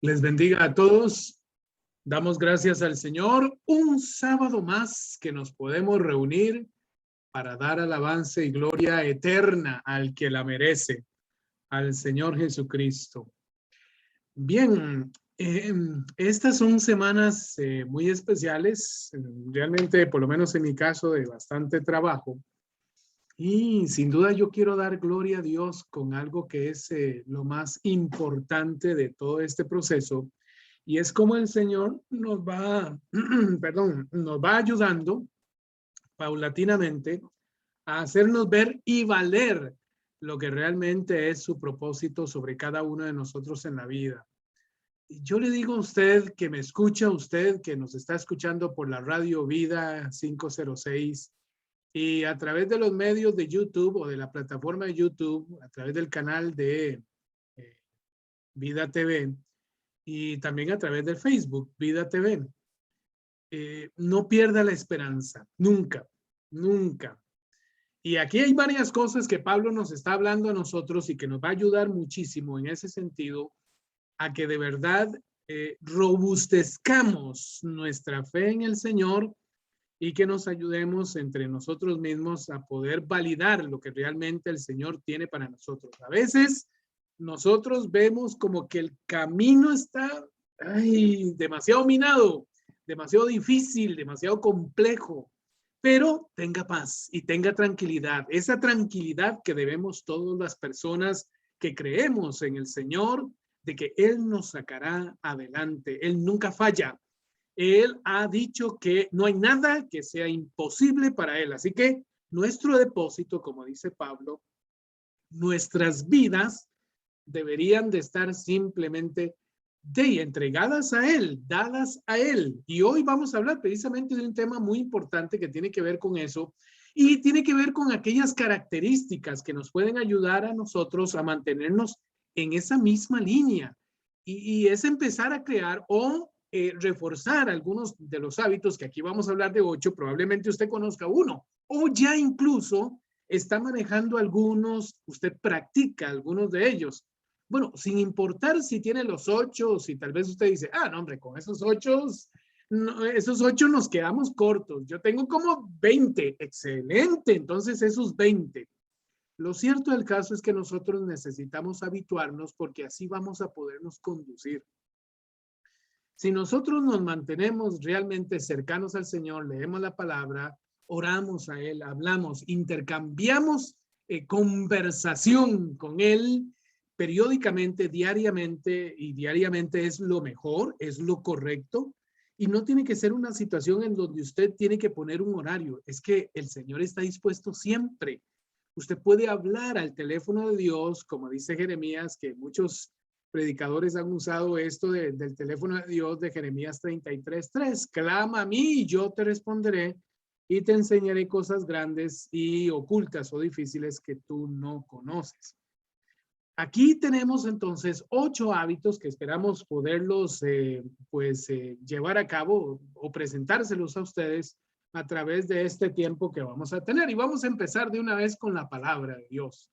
Les bendiga a todos. Damos gracias al Señor. Un sábado más que nos podemos reunir para dar alabanza y gloria eterna al que la merece, al Señor Jesucristo. Bien, estas son semanas muy especiales, realmente, por lo menos en mi caso, de bastante trabajo. Y sin duda yo quiero dar gloria a Dios con algo que es lo más importante de todo este proceso. Y es como el Señor nos va, perdón, nos va ayudando paulatinamente a hacernos ver y valer lo que realmente es su propósito sobre cada uno de nosotros en la vida. Yo le digo a usted que me escucha, usted que nos está escuchando por la Radio Vida 506 y a través de los medios de YouTube o de la plataforma de YouTube, a través del canal de Vida TV, y también a través del Facebook, Vida TV. No pierda la esperanza, nunca, nunca. Y aquí hay varias cosas que Pablo nos está hablando a nosotros y que nos va a ayudar muchísimo en ese sentido a que de verdad robustezcamos nuestra fe en el Señor y que nos ayudemos entre nosotros mismos a poder validar lo que realmente el Señor tiene para nosotros. A veces nosotros vemos como que el camino está demasiado minado, demasiado difícil, demasiado complejo, pero tenga paz y tenga tranquilidad, esa tranquilidad que debemos todas las personas que creemos en el Señor, de que Él nos sacará adelante. Él nunca falla. Él ha dicho que no hay nada que sea imposible para Él. Así que nuestro depósito, como dice Pablo, nuestras vidas deberían de estar simplemente entregadas a Él, dadas a Él. Y hoy vamos a hablar precisamente de un tema muy importante que tiene que ver con eso y tiene que ver con aquellas características que nos pueden ayudar a nosotros a mantenernos en esa misma línea. Y es empezar a crear o reforzar algunos de los hábitos que aquí vamos a hablar de 8, probablemente usted conozca uno o ya incluso está manejando algunos, usted practica algunos de ellos. Bueno, sin importar si tiene los 8 o si tal vez usted dice, no hombre, con esos 8, no, esos 8 nos quedamos cortos. Yo tengo como 20, excelente, entonces esos 20. Lo cierto del caso es que nosotros necesitamos habituarnos porque así vamos a podernos conducir. Si nosotros nos mantenemos realmente cercanos al Señor, leemos la palabra, oramos a Él, hablamos, intercambiamos conversación con Él periódicamente, diariamente, y diariamente es lo mejor, es lo correcto, y no tiene que ser una situación en donde usted tiene que poner un horario. Es que el Señor está dispuesto siempre. Usted puede hablar al teléfono de Dios, como dice Jeremías, que muchos predicadores han usado esto del teléfono de Dios de Jeremías 33:3. Clama a mí y yo te responderé y te enseñaré cosas grandes y ocultas o difíciles que tú no conoces. Aquí tenemos entonces 8 hábitos que esperamos poderlos llevar a cabo o presentárselos a ustedes a través de este tiempo que vamos a tener. Y vamos a empezar de una vez con la palabra de Dios.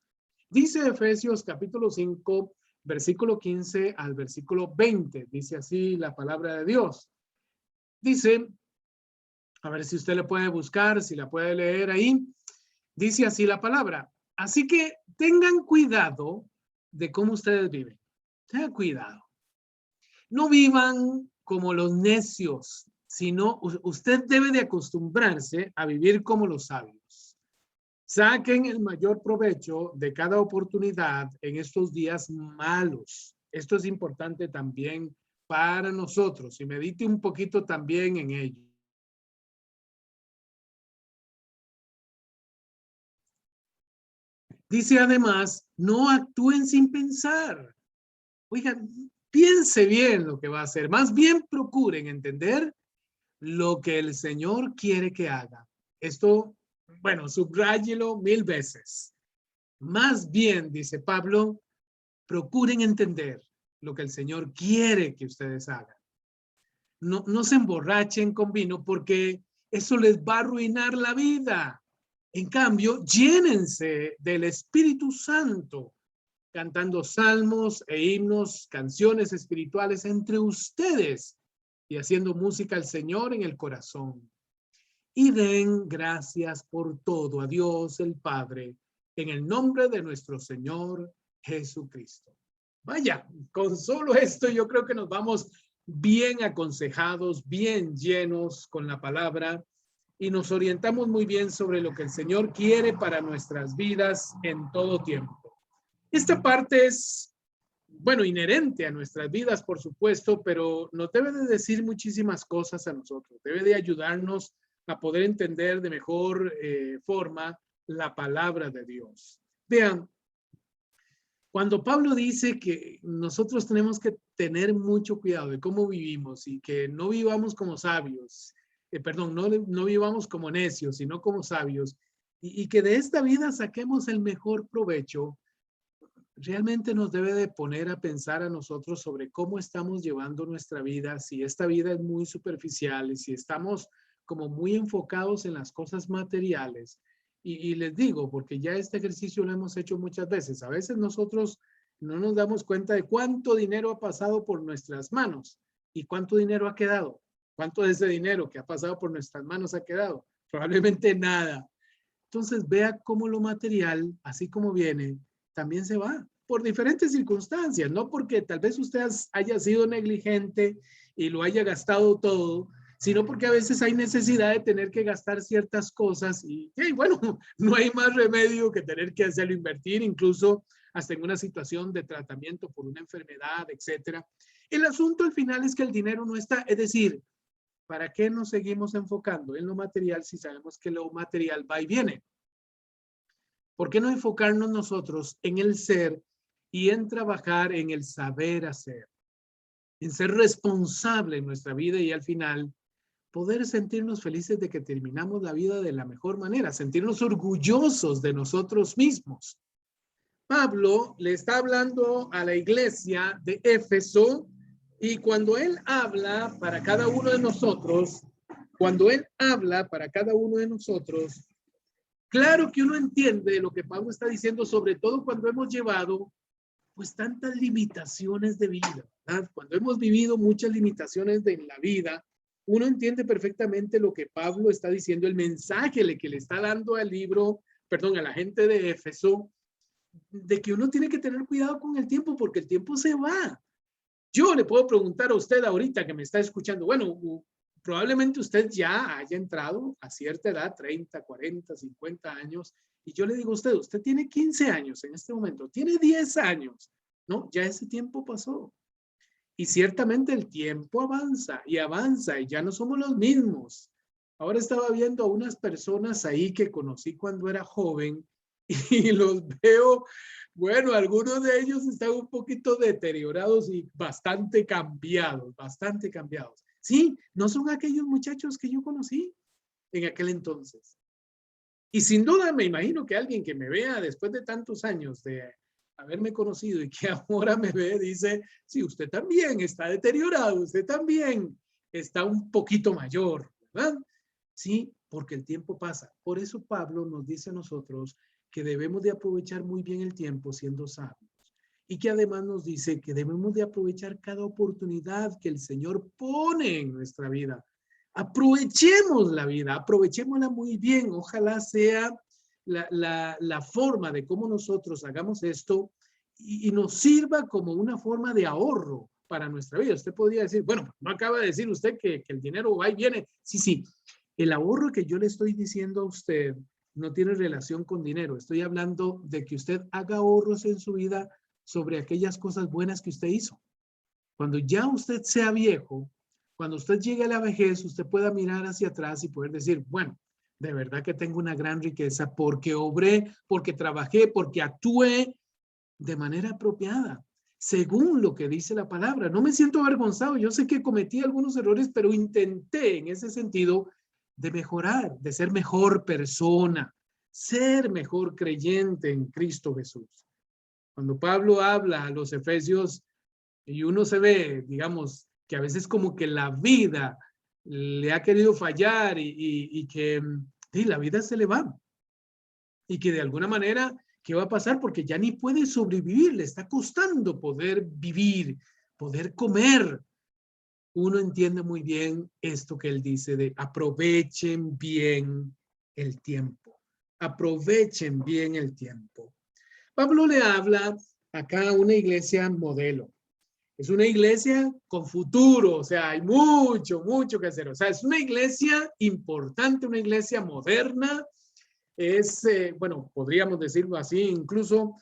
Dice Efesios capítulo 5, versículo 15 al versículo 20. Dice así la palabra de Dios. Dice, a ver si usted le puede buscar, si la puede leer ahí. Dice así la palabra. Así que tengan cuidado de cómo ustedes viven. Tengan cuidado. No vivan como los necios, sino usted debe de acostumbrarse a vivir como los sabios. Saquen el mayor provecho de cada oportunidad en estos días malos. Esto es importante también para nosotros y medite un poquito también en ello. Dice además, no actúen sin pensar. Oigan, piense bien lo que va a hacer. Más bien procuren entender lo que el Señor quiere que haga. Esto, bueno, subráyelo 1000 veces. Más bien, dice Pablo, procuren entender lo que el Señor quiere que ustedes hagan. No se emborrachen con vino porque eso les va a arruinar la vida. En cambio, llénense del Espíritu Santo. cantando salmos e himnos, canciones espirituales entre ustedes y haciendo música al Señor en el corazón. Y den gracias por todo a Dios el Padre, en el nombre de nuestro Señor Jesucristo. Vaya, con solo esto yo creo que nos vamos bien aconsejados, bien llenos con la palabra y nos orientamos muy bien sobre lo que el Señor quiere para nuestras vidas en todo tiempo. Esta parte es, bueno, inherente a nuestras vidas, por supuesto, pero nos debe de decir muchísimas cosas a nosotros, debe de ayudarnos a poder entender de mejor forma la palabra de Dios. Vean, cuando Pablo dice que nosotros tenemos que tener mucho cuidado de cómo vivimos y que no vivamos como sabios, no vivamos como necios, sino como sabios, y que de esta vida saquemos el mejor provecho, realmente nos debe de poner a pensar a nosotros sobre cómo estamos llevando nuestra vida, si esta vida es muy superficial y si estamos como muy enfocados en las cosas materiales. Y les digo, porque ya este ejercicio lo hemos hecho muchas veces. A veces nosotros no nos damos cuenta de cuánto dinero ha pasado por nuestras manos y cuánto dinero ha quedado. ¿Cuánto de ese dinero que ha pasado por nuestras manos ha quedado? Probablemente nada. Entonces vea cómo lo material, así como viene, también se va por diferentes circunstancias, no porque tal vez usted haya sido negligente y lo haya gastado todo, sino porque a veces hay necesidad de tener que gastar ciertas cosas y bueno, no hay más remedio que tener que hacerlo invertir, incluso hasta en una situación de tratamiento por una enfermedad, etcétera. El asunto al final es que el dinero no está, es decir, ¿para qué nos seguimos enfocando en lo material si sabemos que lo material va y viene? ¿Por qué no enfocarnos nosotros en el ser y en trabajar en el saber hacer? En ser responsable en nuestra vida y al final poder sentirnos felices de que terminamos la vida de la mejor manera, sentirnos orgullosos de nosotros mismos. Pablo le está hablando a la iglesia de Éfeso y cuando él habla para cada uno de nosotros, claro que uno entiende lo que Pablo está diciendo, sobre todo cuando hemos llevado pues tantas limitaciones de vida, ¿verdad? Cuando hemos vivido muchas limitaciones en la vida, uno entiende perfectamente lo que Pablo está diciendo, el mensaje que le está dando al a la gente de Éfeso, de que uno tiene que tener cuidado con el tiempo porque el tiempo se va. Yo le puedo preguntar a usted ahorita que me está escuchando, bueno, probablemente usted ya haya entrado a cierta edad, 30, 40, 50 años, y yo le digo a usted, usted tiene 15 años en este momento, tiene 10 años, ¿no? Ya ese tiempo pasó. Y ciertamente el tiempo avanza y ya no somos los mismos. Ahora estaba viendo a unas personas ahí que conocí cuando era joven y los veo, bueno, algunos de ellos están un poquito deteriorados y bastante cambiados. Sí, no son aquellos muchachos que yo conocí en aquel entonces. Y sin duda me imagino que alguien que me vea después de tantos años de haberme conocido y que ahora me ve, dice, sí, usted también está deteriorado, usted también está un poquito mayor, ¿verdad? Sí, porque el tiempo pasa. Por eso Pablo nos dice a nosotros que debemos de aprovechar muy bien el tiempo siendo sabios. Y que además nos dice que debemos de aprovechar cada oportunidad que el Señor pone en nuestra vida. Aprovechemos la vida, aprovechémosla muy bien. Ojalá sea la forma de cómo nosotros hagamos esto y nos sirva como una forma de ahorro para nuestra vida. Usted podría decir, bueno, no acaba de decir usted que el dinero va y viene. Sí, el ahorro que yo le estoy diciendo a usted no tiene relación con dinero. Estoy hablando de que usted haga ahorros en su vida sobre aquellas cosas buenas que usted hizo. Cuando ya usted sea viejo, cuando usted llegue a la vejez, usted pueda mirar hacia atrás y poder decir, bueno, de verdad que tengo una gran riqueza porque obré, porque trabajé, porque actué de manera apropiada, según lo que dice la palabra. No me siento avergonzado. Yo sé que cometí algunos errores, pero intenté en ese sentido de mejorar, de ser mejor persona, ser mejor creyente en Cristo Jesús. Cuando Pablo habla a los efesios y uno se ve, digamos, que a veces como que la vida le ha querido fallar y que la vida se le va. Y que de alguna manera ¿Qué va a pasar? Porque ya ni puede sobrevivir, le está costando poder vivir, poder comer. Uno entiende muy bien esto que él dice de aprovechen bien el tiempo. Aprovechen bien el tiempo. Pablo le habla acá a una iglesia modelo. Es una iglesia con futuro, o sea, hay mucho, mucho que hacer. O sea, es una iglesia importante, una iglesia moderna. Es, bueno, podríamos decirlo así, incluso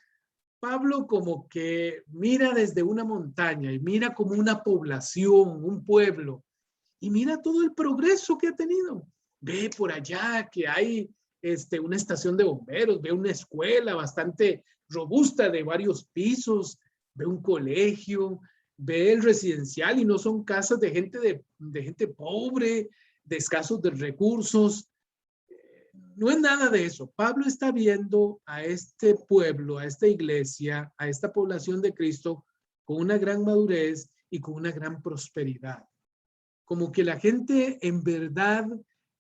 Pablo como que mira desde una montaña y mira como una población, un pueblo, y mira todo el progreso que ha tenido. Ve por allá que hay una estación de bomberos, ve una escuela bastante robusta de varios pisos, ve un colegio, ve el residencial y no son casas de gente pobre, de escasos de recursos. No es nada de eso. Pablo está viendo a este pueblo, a esta iglesia, a esta población de Cristo con una gran madurez y con una gran prosperidad. Como que la gente en verdad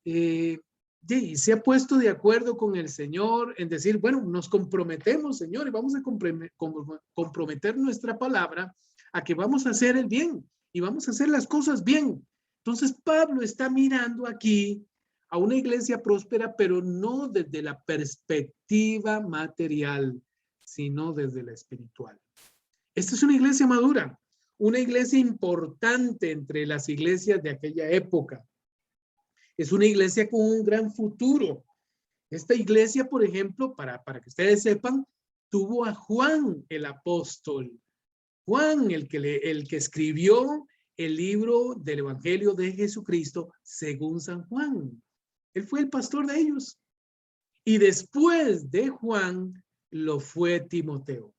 se ha puesto de acuerdo con el Señor en decir, bueno, nos comprometemos, Señor, y vamos a comprometer nuestra palabra a que vamos a hacer el bien y vamos a hacer las cosas bien. Entonces Pablo está mirando aquí a una iglesia próspera, pero no desde la perspectiva material, sino desde la espiritual. Esta es una iglesia madura, una iglesia importante entre las iglesias de aquella época. Es una iglesia con un gran futuro. Esta iglesia, por ejemplo, para que ustedes sepan, tuvo a Juan el apóstol. Juan, el que escribió el libro del Evangelio de Jesucristo según San Juan. Él fue el pastor de ellos. Y después de Juan, lo fue Timoteo.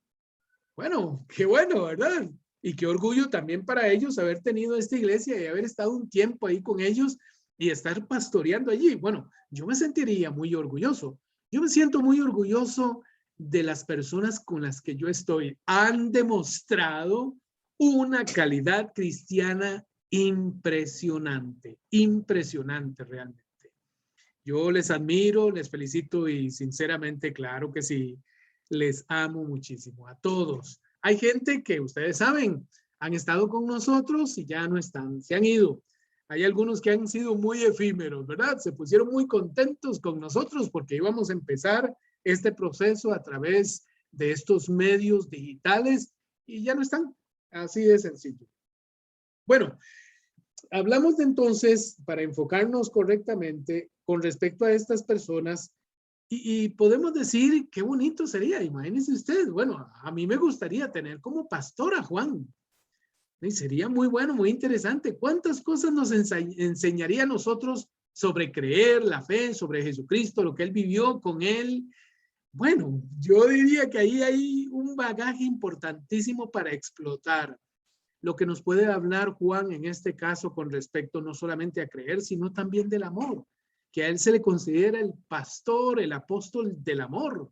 Bueno, qué bueno, ¿verdad? Y qué orgullo también para ellos haber tenido esta iglesia y haber estado un tiempo ahí con ellos y estar pastoreando allí. Bueno, yo me sentiría muy orgulloso. Yo me siento muy orgulloso de las personas con las que yo estoy. Han demostrado una calidad cristiana impresionante, impresionante realmente. Yo les admiro, les felicito y sinceramente, claro que sí, les amo muchísimo a todos. Hay gente que ustedes saben, han estado con nosotros y ya no están, se han ido. Hay algunos que han sido muy efímeros, ¿verdad? Se pusieron muy contentos con nosotros porque íbamos a empezar este proceso a través de estos medios digitales y ya no están. Así de sencillo. Bueno, hablamos de entonces, para enfocarnos correctamente con respecto a estas personas, y podemos decir qué bonito sería, imagínense ustedes, bueno, a mí me gustaría tener como pastor a Juan. Y sería muy bueno, muy interesante. ¿Cuántas cosas nos enseñaría a nosotros sobre creer, la fe, sobre Jesucristo, lo que él vivió con él? Bueno, yo diría que ahí hay un bagaje importantísimo para explotar. Lo que nos puede hablar Juan en este caso con respecto no solamente a creer, sino también del amor, que a él se le considera el pastor, el apóstol del amor,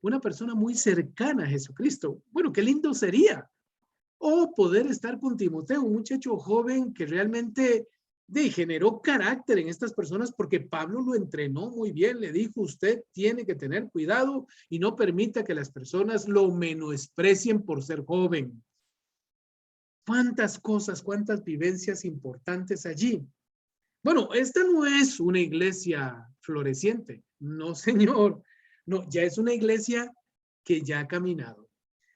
una persona muy cercana a Jesucristo. Bueno, qué lindo sería. O poder estar con Timoteo, un muchacho joven que realmente generó carácter en estas personas porque Pablo lo entrenó muy bien, le dijo, usted tiene que tener cuidado y no permita que las personas lo menosprecien por ser joven. ¿Cuántas cosas, cuántas vivencias importantes allí? Bueno, esta no es una iglesia floreciente, no señor, no, ya es una iglesia que ya ha caminado.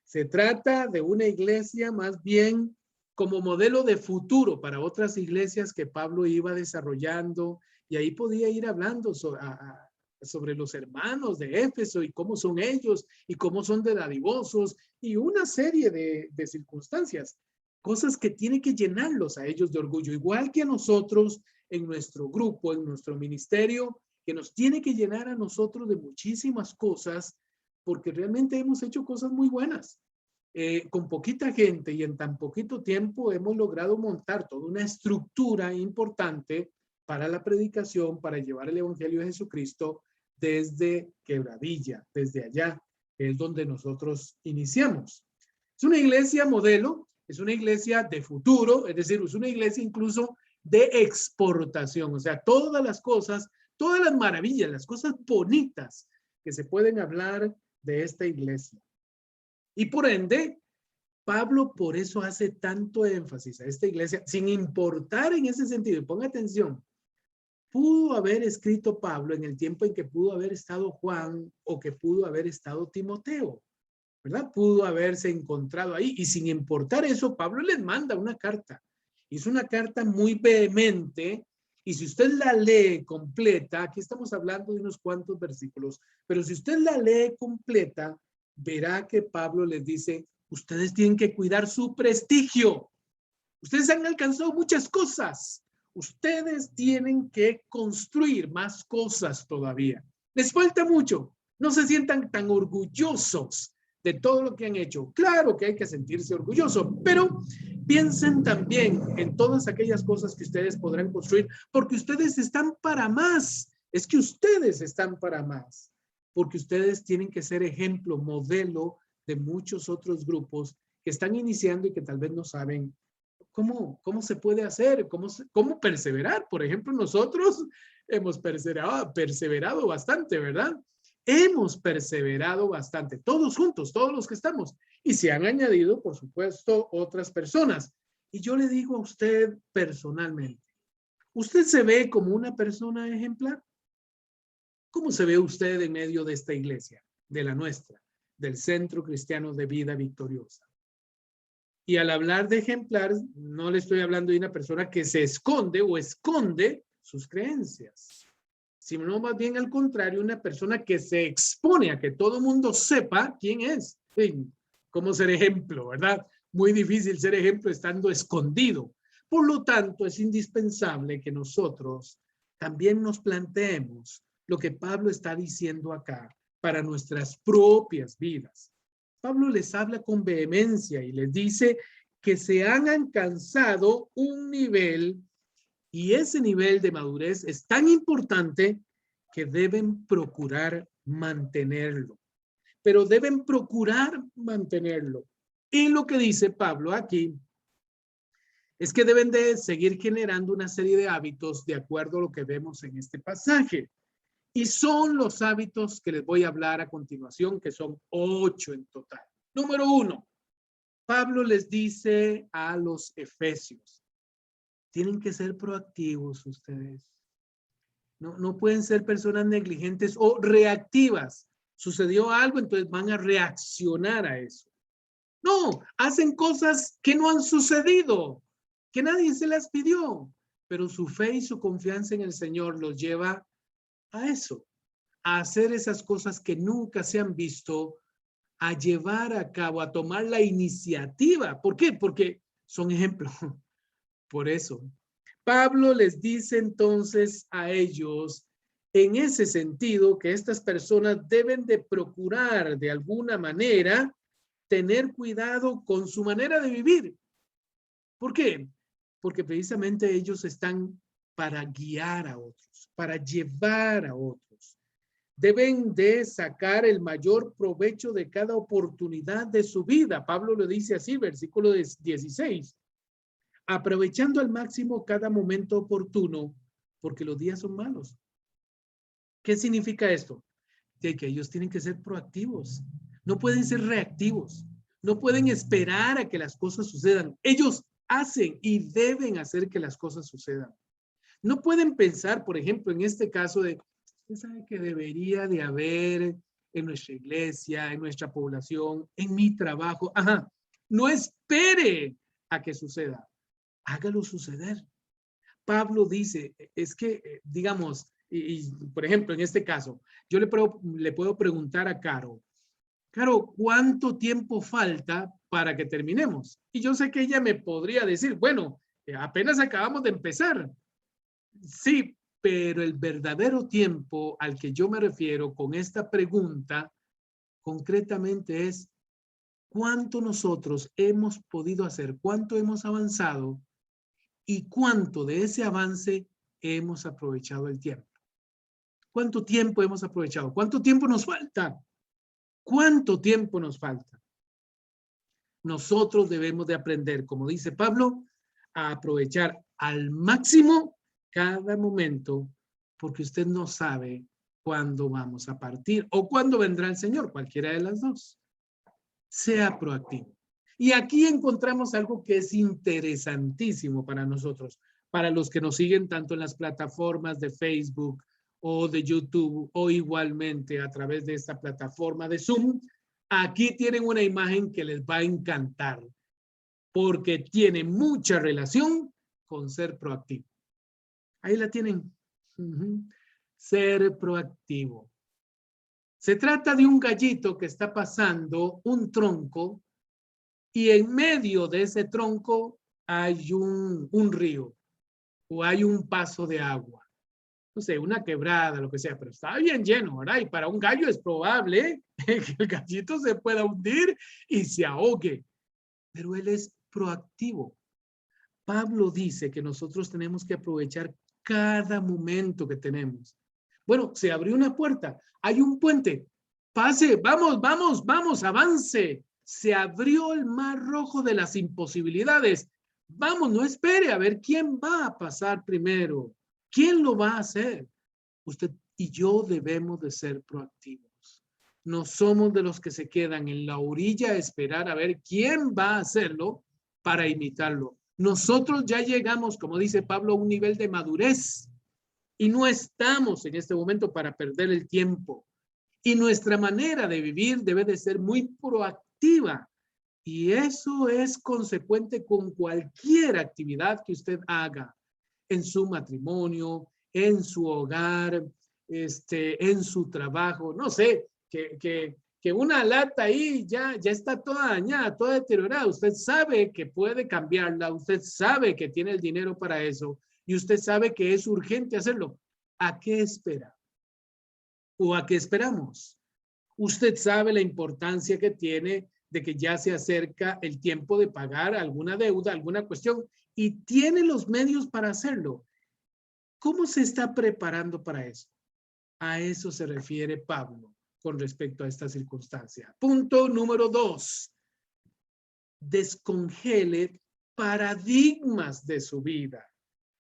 Se trata de una iglesia más bien como modelo de futuro para otras iglesias que Pablo iba desarrollando y ahí podía ir hablando sobre los hermanos de Éfeso y cómo son ellos y cómo son de dadivosos y una serie de circunstancias, cosas que tiene que llenarlos a ellos de orgullo, igual que a nosotros en nuestro grupo, en nuestro ministerio, que nos tiene que llenar a nosotros de muchísimas cosas porque realmente hemos hecho cosas muy buenas. Con poquita gente y en tan poquito tiempo hemos logrado montar toda una estructura importante para la predicación, para llevar el Evangelio de Jesucristo desde Quebradilla, desde allá, es donde nosotros iniciamos. Es una iglesia modelo, es una iglesia de futuro, es decir, es una iglesia incluso de exportación, o sea, todas las cosas, todas las maravillas, las cosas bonitas que se pueden hablar de esta iglesia. Y por ende, Pablo por eso hace tanto énfasis a esta iglesia, sin importar en ese sentido, y ponga atención, pudo haber escrito Pablo en el tiempo en que pudo haber estado Juan o que pudo haber estado Timoteo, ¿verdad? Pudo haberse encontrado ahí y sin importar eso, Pablo les manda una carta. Es una carta muy vehemente y si usted la lee completa, aquí estamos hablando de unos cuantos versículos, pero si usted la lee completa, verá que Pablo les dice, ustedes tienen que cuidar su prestigio. Ustedes han alcanzado muchas cosas. Ustedes tienen que construir más cosas todavía. Les falta mucho. No se sientan tan orgullosos de todo lo que han hecho. Claro que hay que sentirse orgulloso, pero piensen también en todas aquellas cosas que ustedes podrán construir, porque ustedes están para más. Es que ustedes están para más, porque ustedes tienen que ser ejemplo, modelo de muchos otros grupos que están iniciando y que tal vez no saben cómo se puede hacer, cómo perseverar. Por ejemplo, nosotros hemos perseverado bastante, ¿verdad? Hemos perseverado bastante, todos juntos, todos los que estamos. Y se han añadido, por supuesto, otras personas. Y yo le digo a usted personalmente, ¿usted se ve como una persona ejemplar? ¿Cómo se ve usted en medio de esta iglesia, de la nuestra, del Centro Cristiano de Vida Victoriosa? Y al hablar de ejemplar, no le estoy hablando de una persona que se esconde o esconde sus creencias, sino más bien al contrario, una persona que se expone a que todo el mundo sepa quién es. Sí, cómo ser ejemplo, ¿verdad? Muy difícil ser ejemplo estando escondido. Por lo tanto, es indispensable que nosotros también nos planteemos lo que Pablo está diciendo acá para nuestras propias vidas. Pablo les habla con vehemencia y les dice que se han alcanzado un nivel y ese nivel de madurez es tan importante que deben procurar mantenerlo. Pero deben procurar mantenerlo. Y lo que dice Pablo aquí es que deben de seguir generando una serie de hábitos de acuerdo a lo que vemos en este pasaje. Y son los hábitos que les voy a hablar a continuación, que son 8 en total. Número 1, Pablo les dice a los efesios, tienen que ser proactivos ustedes. No pueden ser personas negligentes o reactivas. Sucedió algo, entonces van a reaccionar a eso. No, hacen cosas que no han sucedido, que nadie se las pidió, pero su fe y su confianza en el Señor los lleva a eso, a hacer esas cosas que nunca se han visto, a llevar a cabo, a tomar la iniciativa. ¿Por qué? Porque son ejemplos. Por eso, Pablo les dice entonces a ellos, en ese sentido, que estas personas deben de procurar de alguna manera tener cuidado con su manera de vivir. ¿Por qué? Porque precisamente ellos están para guiar a otros, para llevar a otros. Deben de sacar el mayor provecho de cada oportunidad de su vida. Pablo lo dice así, versículo 16. Aprovechando al máximo cada momento oportuno, porque los días son malos. ¿Qué significa esto? Que ellos tienen que ser proactivos. No pueden ser reactivos. No pueden esperar a que las cosas sucedan. Ellos hacen y deben hacer que las cosas sucedan. No pueden pensar, por ejemplo, en este caso de, usted sabe que debería de haber en nuestra iglesia, en nuestra población, en mi trabajo. Ajá, no espere a que suceda. Hágalo suceder. Pablo dice, es que, digamos, por ejemplo, en este caso, yo le puedo preguntar a Caro, ¿cuánto tiempo falta para que terminemos? Y yo sé que ella me podría decir, bueno, apenas acabamos de empezar. Sí, pero el verdadero tiempo al que yo me refiero con esta pregunta concretamente es cuánto nosotros hemos podido hacer, cuánto hemos avanzado y cuánto de ese avance hemos aprovechado el tiempo. ¿Cuánto tiempo hemos aprovechado? ¿Cuánto tiempo nos falta? ¿Cuánto tiempo nos falta? Nosotros debemos de aprender, como dice Pablo, a aprovechar al máximo cada momento, porque usted no sabe cuándo vamos a partir o cuándo vendrá el Señor, cualquiera de las dos. Sea proactivo. Y aquí encontramos algo que es interesantísimo para nosotros, para los que nos siguen tanto en las plataformas de Facebook o de YouTube o igualmente a través de esta plataforma de Zoom. Aquí tienen una imagen que les va a encantar porque tiene mucha relación con ser proactivo. Ahí la tienen. Ser proactivo. Se trata de un gallito que está pasando un tronco y en medio de ese tronco hay un río o hay un paso de agua. No sé, una quebrada, lo que sea, pero está bien lleno, ¿verdad? Y para un gallo es probable que el gallito se pueda hundir y se ahogue. Pero él es proactivo. Pablo dice que nosotros tenemos que aprovechar cada momento que tenemos. Bueno, se abrió una puerta, hay un puente, pase, vamos, vamos, vamos, avance. Se abrió el mar rojo de las imposibilidades. Vamos, no espere a ver quién va a pasar primero. ¿Quién lo va a hacer? Usted y yo debemos de ser proactivos. No somos de los que se quedan en la orilla a esperar a ver quién va a hacerlo para imitarlo. Nosotros ya llegamos, como dice Pablo, a un nivel de madurez y no estamos en este momento para perder el tiempo. Y nuestra manera de vivir debe de ser muy proactiva. Y eso es consecuente con cualquier actividad que usted haga en su matrimonio, en su hogar, en su trabajo. No sé, que una lata ahí ya está toda dañada, toda deteriorada. Usted sabe que puede cambiarla, usted sabe que tiene el dinero para eso y usted sabe que es urgente hacerlo. ¿A qué espera? ¿O a qué esperamos? Usted sabe la importancia que tiene de que ya se acerca el tiempo de pagar alguna deuda, alguna cuestión, y tiene los medios para hacerlo. ¿Cómo se está preparando para eso? A eso se refiere Pablo con respecto a esta circunstancia. Punto número 2. Descongele paradigmas de su vida.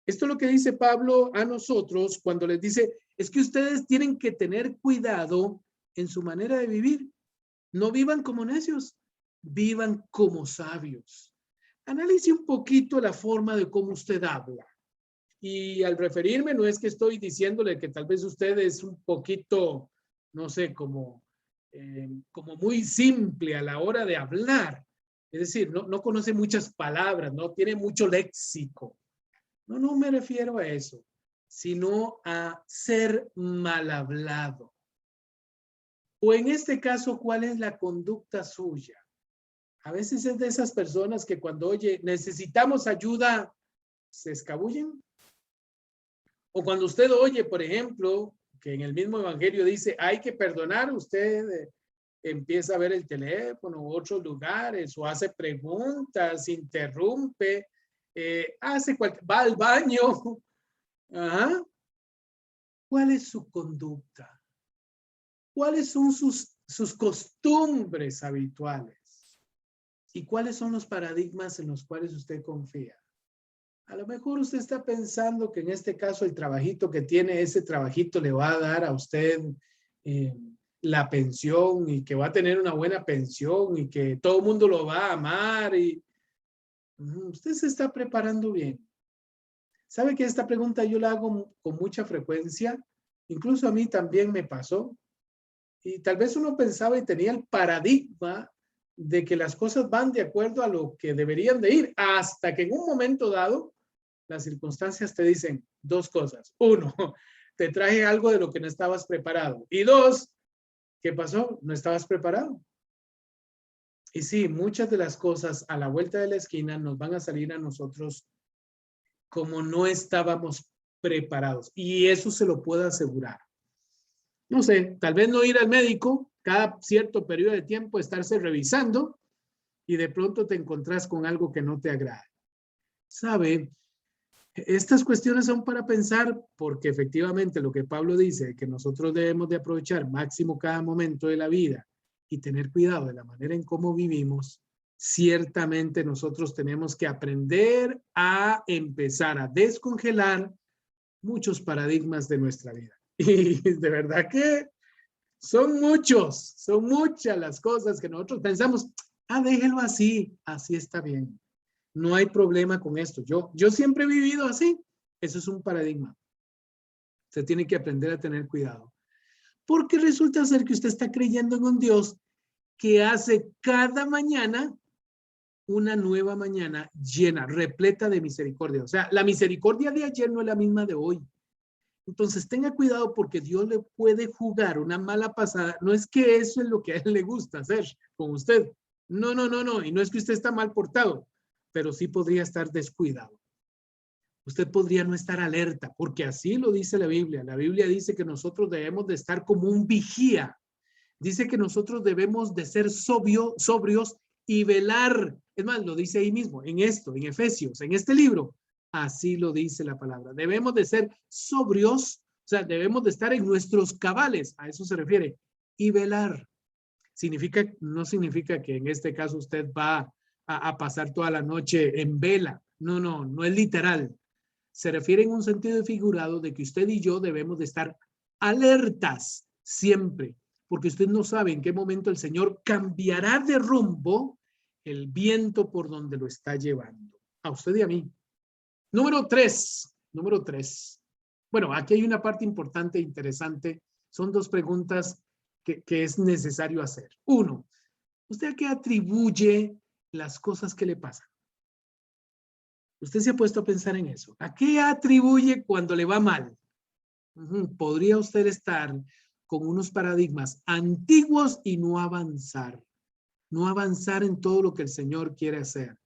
Esto es lo que dice Pablo a nosotros cuando les dice, es que ustedes tienen que tener cuidado en su manera de vivir. No vivan como necios, vivan como sabios. Analice un poquito la forma de cómo usted habla. Y al referirme, no es que estoy diciéndole que tal vez usted es un poquito, no sé, como muy simple a la hora de hablar. Es decir, no conoce muchas palabras, no tiene mucho léxico. No me refiero a eso, sino a ser mal hablado. O en este caso, ¿cuál es la conducta suya? A veces es de esas personas que cuando oye, necesitamos ayuda, se escabullen. O cuando usted oye, por ejemplo, que en el mismo evangelio dice, hay que perdonar, usted empieza a ver el teléfono u otros lugares, o hace preguntas, interrumpe, va al baño. Ajá. ¿Cuál es su conducta? ¿Cuáles son sus costumbres habituales? ¿Y cuáles son los paradigmas en los cuales usted confía? A lo mejor usted está pensando que en este caso el trabajito que tiene, ese trabajito le va a dar a usted la pensión y que va a tener una buena pensión y que todo el mundo lo va a amar y usted se está preparando bien. ¿Sabe que esta pregunta yo la hago con mucha frecuencia? Incluso a mí también me pasó. Y tal vez uno pensaba y tenía el paradigma de que las cosas van de acuerdo a lo que deberían de ir, hasta que en un momento dado las circunstancias te dicen dos cosas. Uno, te traje algo de lo que no estabas preparado. Y dos, ¿qué pasó? No estabas preparado. Y sí, muchas de las cosas a la vuelta de la esquina nos van a salir a nosotros como no estábamos preparados. Y eso se lo puedo asegurar. No sé, tal vez no ir al médico cada cierto periodo de tiempo, estarse revisando y de pronto te encontrás con algo que no te agrada. ¿Sabe? Estas cuestiones son para pensar porque efectivamente lo que Pablo dice, que nosotros debemos de aprovechar máximo cada momento de la vida y tener cuidado de la manera en cómo vivimos, ciertamente nosotros tenemos que aprender a empezar a descongelar muchos paradigmas de nuestra vida. Y de verdad que son muchas las cosas que nosotros pensamos, déjelo así, así está bien. No hay problema con esto. Yo siempre he vivido así. Eso es un paradigma. Se tiene que aprender a tener cuidado. Porque resulta ser que usted está creyendo en un Dios que hace cada mañana una nueva mañana llena, repleta de misericordia. O sea, la misericordia de ayer no es la misma de hoy. Entonces tenga cuidado porque Dios le puede jugar una mala pasada. No es que eso es lo que a él le gusta hacer con usted. No. Y no es que usted está mal portado, pero sí podría estar descuidado. Usted podría no estar alerta, porque así lo dice la Biblia. La Biblia dice que nosotros debemos de estar como un vigía. Dice que nosotros debemos de ser sobrios y velar. Es más, lo dice ahí mismo, en Efesios, en este libro. Así lo dice la palabra. Debemos de ser sobrios, o sea, debemos de estar en nuestros cabales. A eso se refiere. Y velar. No significa que en este caso usted va a pasar toda la noche en vela. No es literal. Se refiere en un sentido figurado de que usted y yo debemos de estar alertas siempre, porque usted no sabe en qué momento el Señor cambiará de rumbo el viento por donde lo está llevando. A usted y a mí. Número tres. Bueno, aquí hay una parte importante e interesante. Son dos preguntas que es necesario hacer. Uno, ¿usted a qué atribuye las cosas que le pasan? Usted se ha puesto a pensar en eso. ¿A qué atribuye cuando le va mal? Podría usted estar con unos paradigmas antiguos y no avanzar. No avanzar en todo lo que el Señor quiere hacer.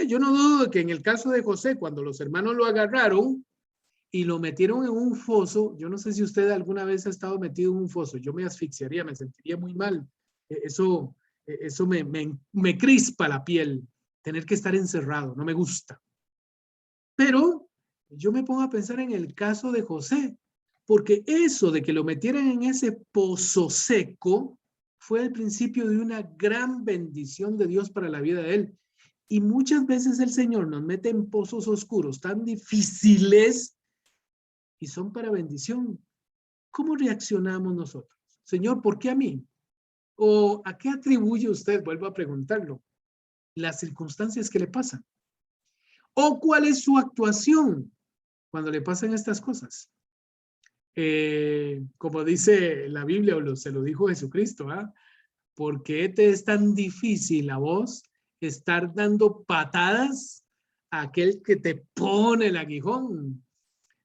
Yo no dudo de que en el caso de José, cuando los hermanos lo agarraron y lo metieron en un foso, yo no sé si usted alguna vez ha estado metido en un foso, yo me asfixiaría, me sentiría muy mal. Eso me crispa la piel, tener que estar encerrado, no me gusta. Pero yo me pongo a pensar en el caso de José, porque eso de que lo metieran en ese pozo seco fue el principio de una gran bendición de Dios para la vida de él. Y muchas veces el Señor nos mete en pozos oscuros tan difíciles y son para bendición. ¿Cómo reaccionamos nosotros? Señor, ¿por qué a mí? ¿O a qué atribuye usted? Vuelvo a preguntarlo. Las circunstancias que le pasan. ¿O cuál es su actuación cuando le pasan estas cosas? Como dice la Biblia, o se lo dijo Jesucristo, ¿por qué te es tan difícil a vos estar dando patadas a aquel que te pone el aguijón?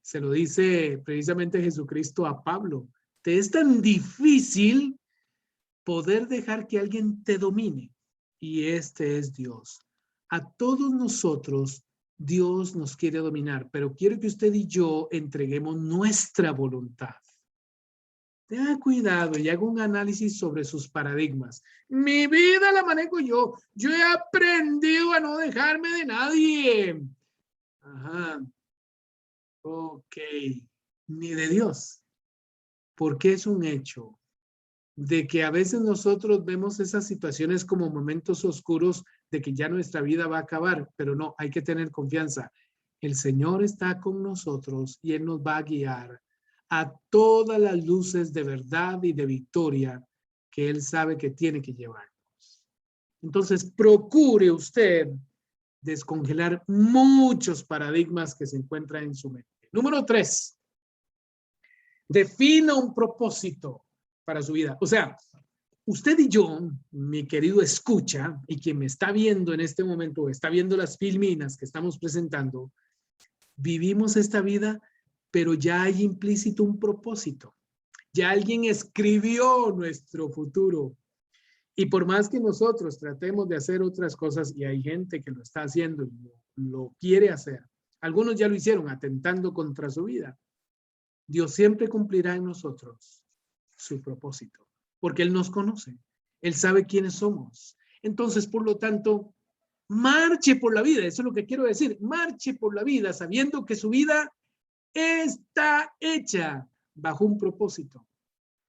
Se lo dice precisamente Jesucristo a Pablo. Te es tan difícil poder dejar que alguien te domine. Y este es Dios. A todos nosotros Dios nos quiere dominar, pero quiero que usted y yo entreguemos nuestra voluntad. Tenga cuidado y haga un análisis sobre sus paradigmas. Mi vida la manejo yo. Yo he aprendido a no dejarme de nadie. Ajá. Ok. Ni de Dios. Porque es un hecho de que a veces nosotros vemos esas situaciones como momentos oscuros de que ya nuestra vida va a acabar, pero no, hay que tener confianza. El Señor está con nosotros y Él nos va a guiar a todas las luces de verdad y de victoria que Él sabe que tiene que llevarnos. Entonces, procure usted descongelar muchos paradigmas que se encuentran en su mente. Número 3, defina un propósito para su vida. O sea, usted y yo, mi querido escucha, y quien me está viendo en este momento, está viendo las filminas que estamos presentando, vivimos esta vida, pero ya hay implícito un propósito. Ya alguien escribió nuestro futuro. Y por más que nosotros tratemos de hacer otras cosas, y hay gente que lo está haciendo y lo quiere hacer, algunos ya lo hicieron atentando contra su vida, Dios siempre cumplirá en nosotros su propósito, porque Él nos conoce, Él sabe quiénes somos. Entonces, por lo tanto, marche por la vida, eso es lo que quiero decir, marche por la vida sabiendo que su vida está hecha bajo un propósito.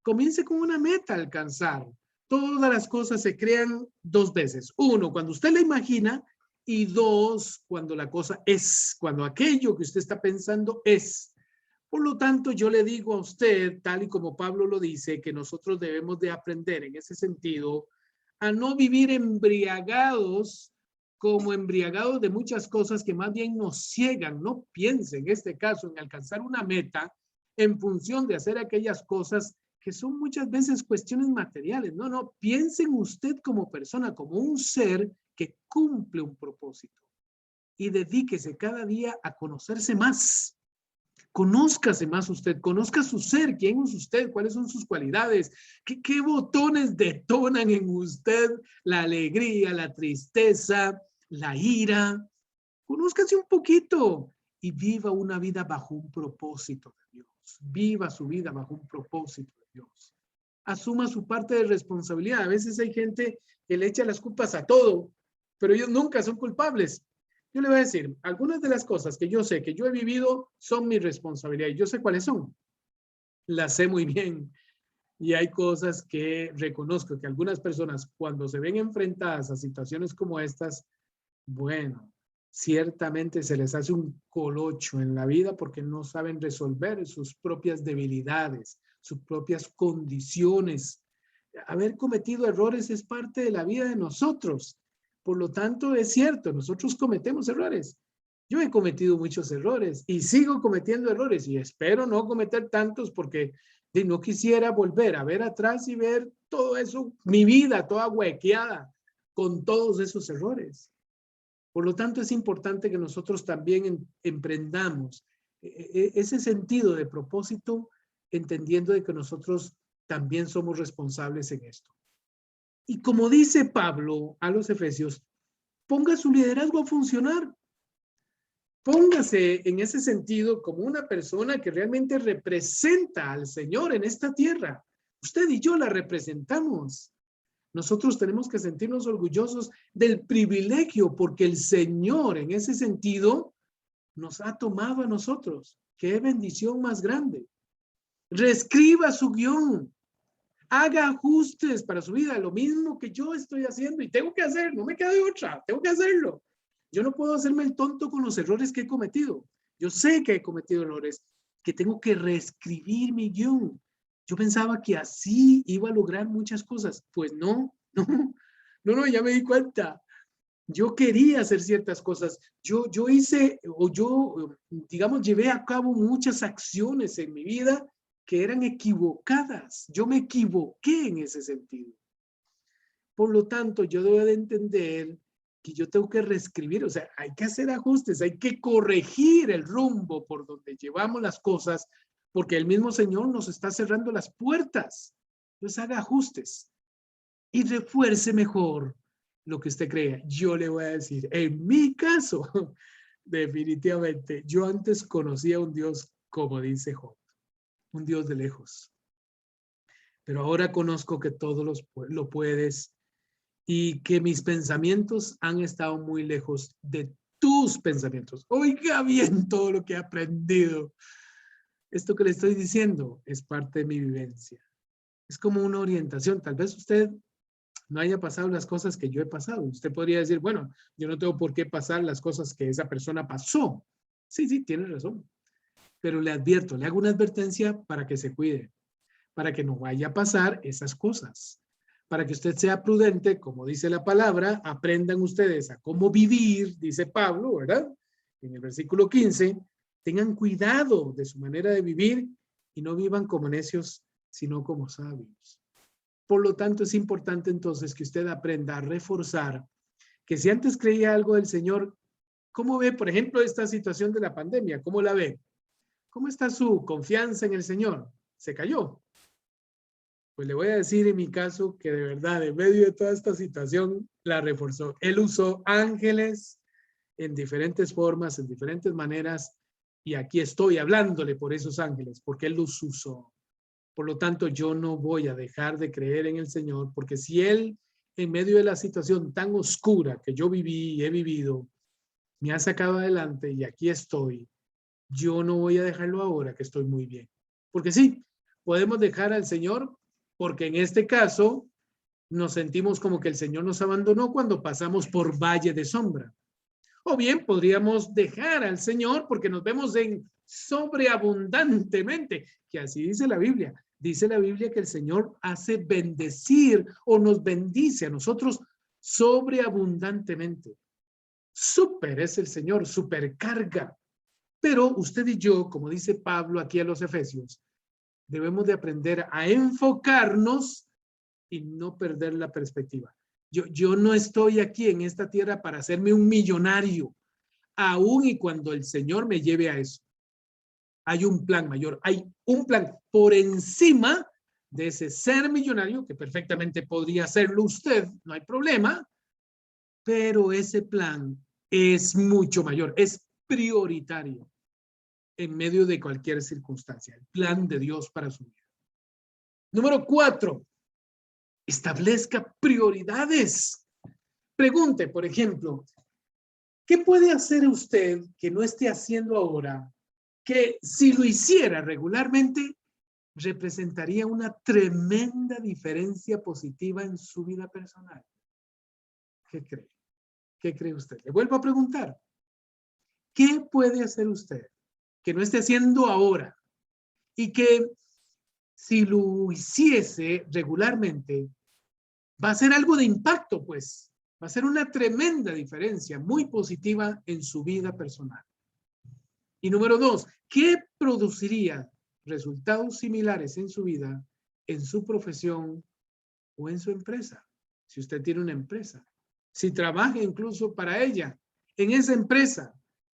Comience con una meta a alcanzar. Todas las cosas se crean dos veces. Uno, cuando usted la imagina, y dos, cuando la cosa es, cuando aquello que usted está pensando es. Por lo tanto, yo le digo a usted, tal y como Pablo lo dice, que nosotros debemos de aprender en ese sentido a no vivir embriagados como embriagados de muchas cosas que más bien nos ciegan. No piense en este caso en alcanzar una meta en función de hacer aquellas cosas que son muchas veces cuestiones materiales. No, no, piense en usted como persona, como un ser que cumple un propósito y dedíquese cada día a conocerse más. Conózcase más usted, conozca su ser, quién es usted, cuáles son sus cualidades, qué botones detonan en usted la alegría, la tristeza, la ira. Conózcase un poquito y viva una vida bajo un propósito de Dios. Viva su vida bajo un propósito de Dios. Asuma su parte de responsabilidad. A veces hay gente que le echa las culpas a todo, pero ellos nunca son culpables. Yo le voy a decir, algunas de las cosas que yo sé que yo he vivido son mi responsabilidad y yo sé cuáles son. Las sé muy bien. Y hay cosas que reconozco que algunas personas cuando se ven enfrentadas a situaciones como estas, bueno, ciertamente se les hace un colocho en la vida porque no saben resolver sus propias debilidades, sus propias condiciones. Haber cometido errores es parte de la vida de nosotros. Por lo tanto, es cierto, nosotros cometemos errores. Yo he cometido muchos errores y sigo cometiendo errores y espero no cometer tantos porque no quisiera volver a ver atrás y ver todo eso, mi vida toda huequeada con todos esos errores. Por lo tanto, es importante que nosotros también emprendamos ese sentido de propósito, entendiendo de que nosotros también somos responsables en esto. Y como dice Pablo a los Efesios, ponga su liderazgo a funcionar. Póngase en ese sentido como una persona que realmente representa al Señor en esta tierra. Usted y yo la representamos. Nosotros tenemos que sentirnos orgullosos del privilegio porque el Señor en ese sentido nos ha tomado a nosotros. ¡Qué bendición más grande! Reescriba su guión. Haga ajustes para su vida, lo mismo que yo estoy haciendo y tengo que hacer, no me queda de otra, tengo que hacerlo. Yo no puedo hacerme el tonto con los errores que he cometido. Yo sé que he cometido errores, que tengo que reescribir mi guión. Yo pensaba que así iba a lograr muchas cosas. Pues no, ya me di cuenta. Yo quería hacer ciertas cosas. Yo hice, o yo, digamos, llevé a cabo muchas acciones en mi vida que eran equivocadas. Yo me equivoqué en ese sentido. Por lo tanto, yo debo de entender que yo tengo que reescribir, o sea, hay que hacer ajustes, hay que corregir el rumbo por donde llevamos las cosas, porque el mismo Señor nos está cerrando las puertas. Entonces haga ajustes y refuerce mejor lo que usted crea. Yo le voy a decir, en mi caso, definitivamente, yo antes conocía a un Dios, como dice Job, un Dios de lejos. Pero ahora conozco que todo lo puedes y que mis pensamientos han estado muy lejos de tus pensamientos. Oiga bien todo lo que he aprendido. Esto que le estoy diciendo es parte de mi vivencia. Es como una orientación. Tal vez usted no haya pasado las cosas que yo he pasado. Usted podría decir, bueno, yo no tengo por qué pasar las cosas que esa persona pasó. Sí, tiene razón. Pero le advierto, le hago una advertencia para que se cuide, para que no vaya a pasar esas cosas. Para que usted sea prudente, como dice la palabra, aprendan ustedes a cómo vivir, dice Pablo, ¿verdad? En el versículo 15, tengan cuidado de su manera de vivir y no vivan como necios, sino como sabios. Por lo tanto, es importante entonces que usted aprenda a reforzar que si antes creía algo del Señor, ¿cómo ve, por ejemplo, esta situación de la pandemia? ¿Cómo la ve? ¿Cómo está su confianza en el Señor? ¿Se cayó? Pues le voy a decir en mi caso que de verdad, en medio de toda esta situación, la reforzó. Él usó ángeles en diferentes formas, en diferentes maneras, y aquí estoy hablándole por esos ángeles, porque Él los usó. Por lo tanto, yo no voy a dejar de creer en el Señor, porque si Él, en medio de la situación tan oscura que yo viví y he vivido, me ha sacado adelante y aquí estoy, yo no voy a dejarlo ahora que estoy muy bien. Porque sí, podemos dejar al Señor, porque en este caso nos sentimos como que el Señor nos abandonó cuando pasamos por valle de sombra. O bien podríamos dejar al Señor porque nos vemos en sobreabundantemente, que así dice la Biblia. Dice la Biblia que el Señor hace bendecir o nos bendice a nosotros sobreabundantemente. Súper es el Señor, supercarga. Pero usted y yo, como dice Pablo aquí a los Efesios, debemos de aprender a enfocarnos y no perder la perspectiva. Yo no estoy aquí en esta tierra para hacerme un millonario, aún y cuando el Señor me lleve a eso. Hay un plan mayor, hay un plan por encima de ese ser millonario, que perfectamente podría serlo usted, no hay problema, pero ese plan es mucho mayor, es prioritario en medio de cualquier circunstancia, el plan de Dios para su vida. Número 4, establezca prioridades. Pregunte, por ejemplo, ¿qué puede hacer usted que no esté haciendo ahora, que si lo hiciera regularmente, representaría una tremenda diferencia positiva en su vida personal? ¿Qué cree? ¿Qué cree usted? Le vuelvo a preguntar. ¿Qué puede hacer usted que no esté haciendo ahora y que si lo hiciese regularmente va a ser algo de impacto, pues? Va a ser una tremenda diferencia muy positiva en su vida personal. Y número 2, ¿qué produciría resultados similares en su vida, en su profesión o en su empresa? Si usted tiene una empresa, si trabaja incluso para ella, en esa empresa,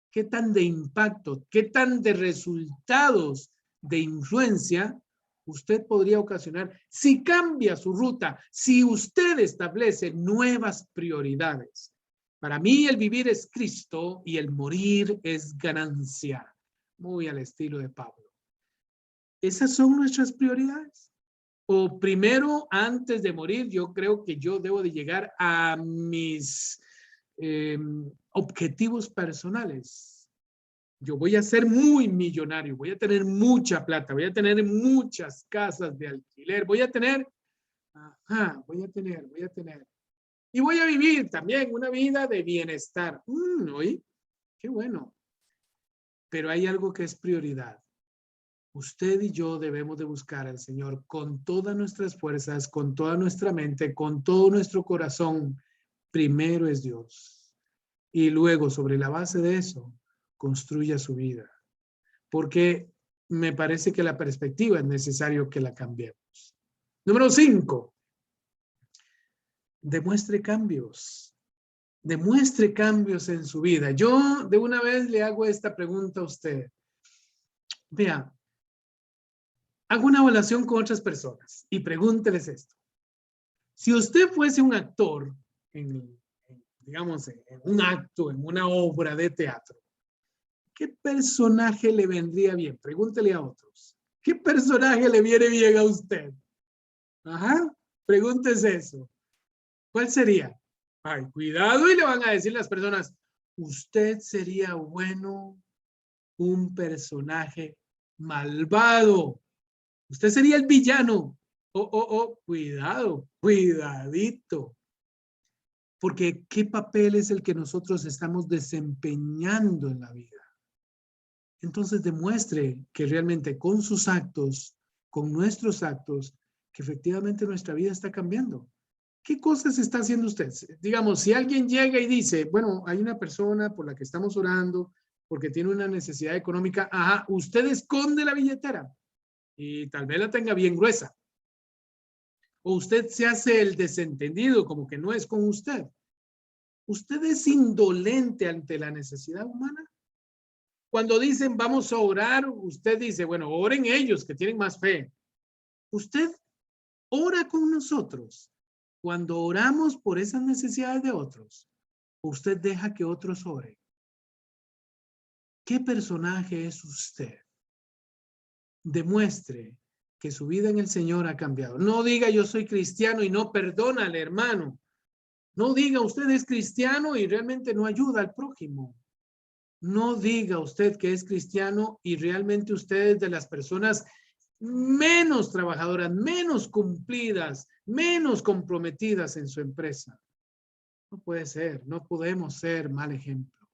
¿qué tan de impacto, qué tan de resultados de influencia usted podría ocasionar si cambia su ruta, si usted establece nuevas prioridades? Para mí el vivir es Cristo y el morir es ganancia. Muy al estilo de Pablo. ¿Esas son nuestras prioridades? O primero, antes de morir, yo creo que yo debo de llegar a mis objetivos personales. Yo voy a ser muy millonario, voy a tener mucha plata, voy a tener muchas casas de alquiler, voy a tener. Y voy a vivir también una vida de bienestar. Oye, qué bueno. Pero hay algo que es prioridad. Usted y yo debemos de buscar al Señor con todas nuestras fuerzas, con toda nuestra mente, con todo nuestro corazón. Primero es Dios. Y luego, sobre la base de eso, construya su vida. Porque me parece que la perspectiva es necesario que la cambiemos. Número 5. Demuestre cambios. Demuestre cambios en su vida. Yo de una vez le hago esta pregunta a usted. Vea, hago una evaluación con otras personas y pregúnteles esto. Si usted fuese un actor, digamos, en un acto, en una obra de teatro, ¿qué personaje le vendría bien? Pregúntele a otros. ¿Qué personaje le viene bien a usted? Ajá, pregúntese eso. ¿Cuál sería? Ay, cuidado y le van a decir las personas, usted sería bueno un personaje malvado. Usted sería el villano. Cuidado, cuidadito. Porque ¿qué papel es el que nosotros estamos desempeñando en la vida? Entonces demuestre que realmente con sus actos, con nuestros actos, que efectivamente nuestra vida está cambiando. ¿Qué cosas está haciendo usted? Digamos, si alguien llega y dice, bueno, hay una persona por la que estamos orando porque tiene una necesidad económica, ajá, usted esconde la billetera y tal vez la tenga bien gruesa. O usted se hace el desentendido, como que no es con usted. ¿Usted es indolente ante la necesidad humana? Cuando dicen vamos a orar, usted dice, bueno, oren ellos que tienen más fe. Usted ora con nosotros cuando oramos por esas necesidades de otros. Usted deja que otros oren. ¿Qué personaje es usted? Demuestre que su vida en el Señor ha cambiado. No diga yo soy cristiano y no perdona al hermano. No diga usted es cristiano y realmente no ayuda al prójimo. No diga usted que es cristiano y realmente usted es de las personas menos trabajadoras, menos cumplidas, menos comprometidas en su empresa. No puede ser, no podemos ser mal ejemplo.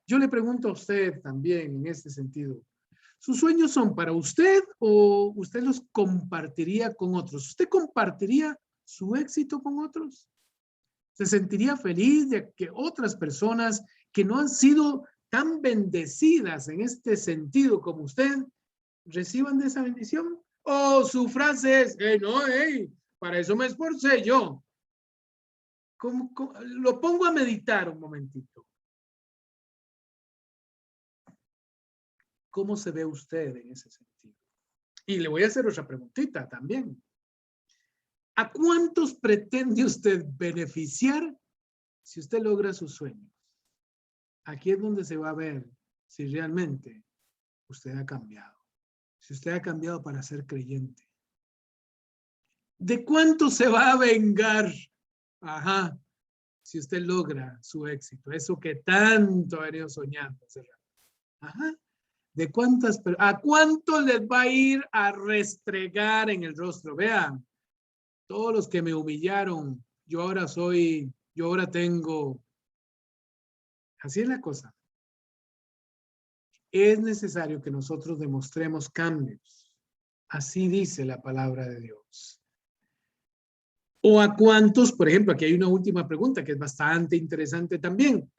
Yo le pregunto a usted también en este sentido, ¿sus sueños son para usted o usted los compartiría con otros? ¿Usted compartiría su éxito con otros? ¿Se sentiría feliz de que otras personas que no han sido tan bendecidas en este sentido como usted reciban de esa bendición? ¿O su frase es, no, para eso me esforcé yo? Lo pongo a meditar un momentito. ¿Cómo se ve usted en ese sentido? Y le voy a hacer otra preguntita también. ¿A cuántos pretende usted beneficiar si usted logra sus sueños? Aquí es donde se va a ver si realmente usted ha cambiado. Si usted ha cambiado para ser creyente. ¿De cuánto se va a vengar? Ajá. Si usted logra su éxito. Eso que tanto ha venido soñando. Ajá. ¿De cuántas? ¿A cuánto les va a ir a restregar en el rostro? Vean. Todos los que me humillaron. Yo ahora tengo. Así es la cosa. Es necesario que nosotros demostremos cambios. Así dice la palabra de Dios. ¿O a cuántos, por ejemplo, aquí hay una última pregunta que es bastante interesante también.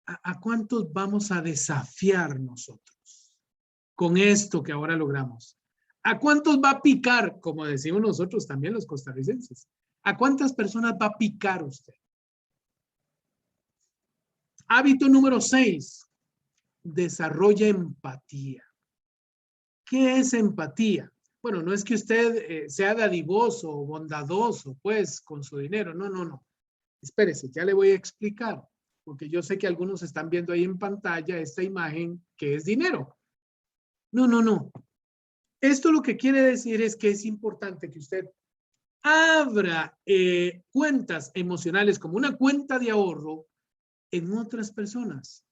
¿A cuántos vamos a desafiar nosotros con esto que ahora logramos? ¿A cuántos va a picar, como decimos nosotros también los costarricenses? ¿A cuántas personas va a picar usted? Hábito número 6. Desarrolla empatía. ¿Qué es empatía? Bueno, no es que usted sea dadivoso o bondadoso, pues, con su dinero. No, no, no. Espérese, ya le voy a explicar, porque yo sé que algunos están viendo ahí en pantalla esta imagen que es dinero. No, no, no. Esto lo que quiere decir es que es importante que usted abra cuentas emocionales como una cuenta de ahorro en otras personas.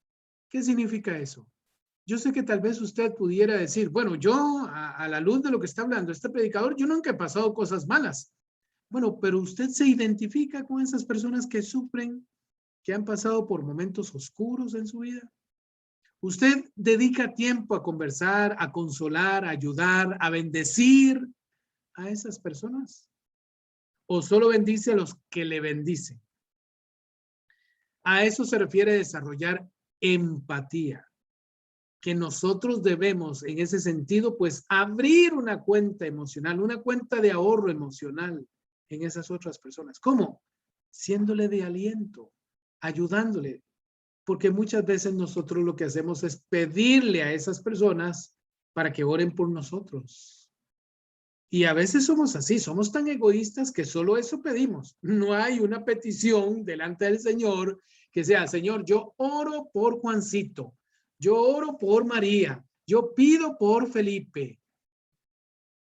¿Qué significa eso? Yo sé que tal vez usted pudiera decir, bueno, yo a la luz de lo que está hablando este predicador, yo nunca he pasado cosas malas. Bueno, pero usted se identifica con esas personas que sufren, que han pasado por momentos oscuros en su vida. Usted dedica tiempo a conversar, a consolar, a ayudar, a bendecir a esas personas. O solo bendice a los que le bendicen. A eso se refiere desarrollar empatía. Que nosotros debemos en ese sentido, pues abrir una cuenta emocional, una cuenta de ahorro emocional en esas otras personas. ¿Cómo? Siéndole de aliento, ayudándole. Porque muchas veces nosotros lo que hacemos es pedirle a esas personas para que oren por nosotros. Y a veces somos así, somos tan egoístas que solo eso pedimos. No hay una petición delante del Señor que sea, Señor, yo oro por Juancito. Yo oro por María. Yo pido por Felipe.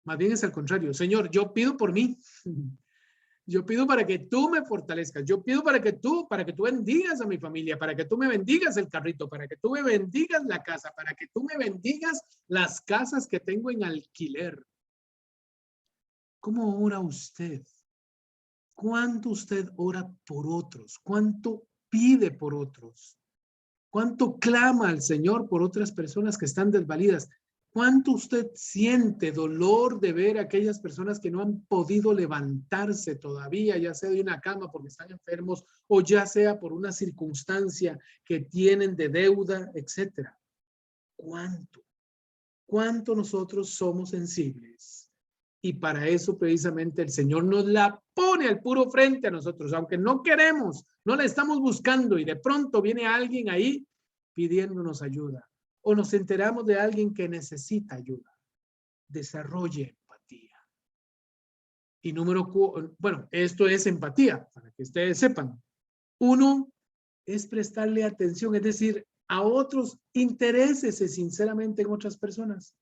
Más bien es al contrario. Señor, yo pido por mí. Yo pido para que tú me fortalezcas. Yo pido para que tú bendigas a mi familia, para que tú me bendigas el carrito, para que tú me bendigas la casa, para que tú me bendigas las casas que tengo en alquiler. ¿Cómo ora usted? ¿Cuánto usted ora por otros? ¿Cuánto pide por otros? ¿Cuánto clama al Señor por otras personas que están desvalidas? ¿Cuánto usted siente dolor de ver a aquellas personas que no han podido levantarse todavía, ya sea de una cama porque están enfermos o ya sea por una circunstancia que tienen de deuda, etcétera? ¿Cuánto? ¿Cuánto nosotros somos sensibles? Y para eso precisamente el Señor nos la pone al puro frente a nosotros, aunque no queremos, no la estamos buscando y de pronto viene alguien ahí pidiéndonos ayuda o nos enteramos de alguien que necesita ayuda. Desarrolle empatía. Y bueno, esto es empatía, para que ustedes sepan. 1 es prestarle atención, es decir, a otros, interésese sinceramente en otras personas.